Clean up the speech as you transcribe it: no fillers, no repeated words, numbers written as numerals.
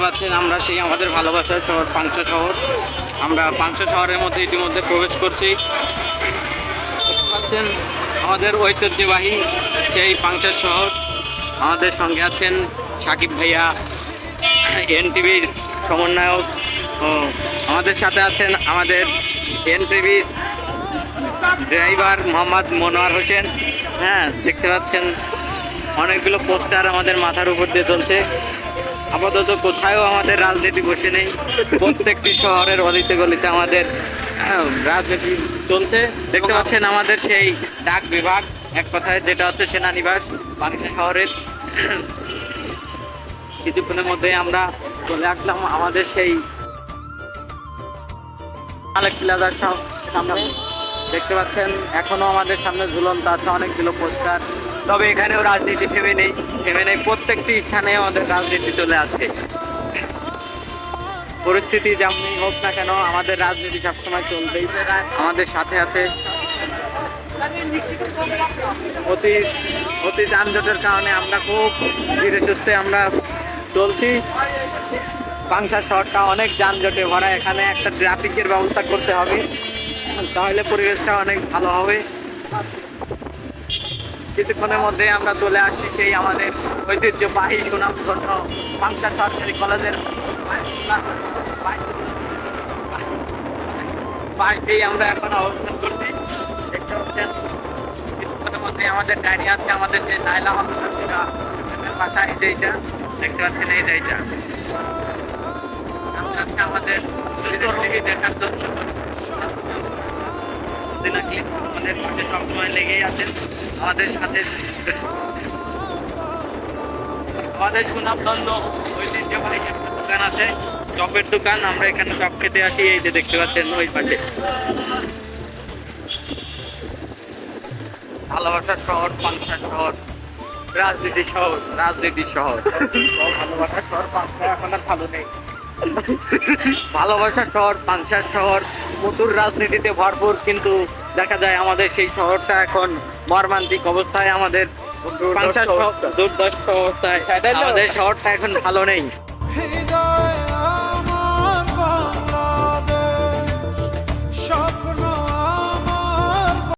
পাচ্ছেন আমরা সেই আমাদের ভালোবাসার শহর পাংশা শহর। আমরা পাংশা শহরের মধ্যে ইতিমধ্যে প্রবেশ করছি। দেখতে পাচ্ছেন আমাদের ঐতিহ্যবাহী সেই পাংশা শহর। আমাদের সঙ্গে আছেন সাকিব ভাইয়া, এনটিভির সমন্বয়ক, ও আমাদের সাথে আছেন আমাদের এনটিভির ড্রাইভার মোহাম্মদ মনোয়ার হোসেন। হ্যাঁ, দেখতে পাচ্ছেন অনেকগুলো পোস্টার আমাদের মাথার উপর দিয়ে চলছে। আপাতত কোথাও আমাদের রাজনীতি বসে নেই, প্রত্যেকটি শহরের অলিতে গলিতে আমাদের রাজনীতি চলছে। দেখতে পাচ্ছেন আমাদের সেই ডাক বিভাগ, এক কথায় যেটা হচ্ছে সেনানিবাস পাংশা শহরের। কিছুক্ষণের মধ্যে আমরা চলে আসলাম আমাদের সেই মালিক প্লাজার সামনে। দেখতে পাচ্ছেন এখনো আমাদের সামনে ঝুলন্ত আছে অনেকগুলো পোস্টার। তবে এখানেও রাজনীতি থেমে নেই, প্রত্যেকটি স্থানে আমাদের রাজনীতি চলে আছে। পরিস্থিতি যেমনই হোক না কেন আমাদের রাজনীতি সবসময় চলবেই। আমাদের সাথে আছে অতি যানজটের কারণে আমরা খুব ধীরে সুস্থে আমরা চলছি। পাংশা শহরটা অনেক যানজটে ভরা, এখানে একটা ট্রাফিকের ব্যবস্থা করতে হবে, তাহলে পরিবেশটা অনেক ভালো হবে। কিছুক্ষণের মধ্যে আমরা চলে আসছি সেই আমাদের ঐতিহ্যবাহী সুনামধন্য পাংশা সরকারি কলেজের বাইরেই আমরা এখন অবস্থান করছি। দেখতে পাচ্ছেন কিছুক্ষণের মধ্যে আমাদের গাড়ি আছে, আমাদের যে নাইলা বাসা এই যেটা দেখতে পাচ্ছেন, এই যেটা আমাদের দেখার জন্য আমাদের পাশে সবসময় লেগেই আছেন আমাদের সাথে। আমাদের সুনামধন্য ঐতিহ্যবাহী একটা দোকান আছে, চপের দোকান। আমরা এখানে চপ খেতে আসি, এই যে দেখতে পাচ্ছেন ওই পাশে। ভালোবাসার শহর পাংশা শহর, রাজনীতি শহর, রাজনীতি শহর। ভালোবাসার শহর পাংশা এখন আর ভালো নেই। ভালোবাসার শহর পাংশা শহর প্রচুর রাজনীতিতে ভরপুর, কিন্তু দেখা যায় আমাদের সেই শহরটা এখন মর্মান্তিক অবস্থায়, আমাদের দুর্দশা অবস্থায় আমাদের শহরটা এখন ভালো নেই।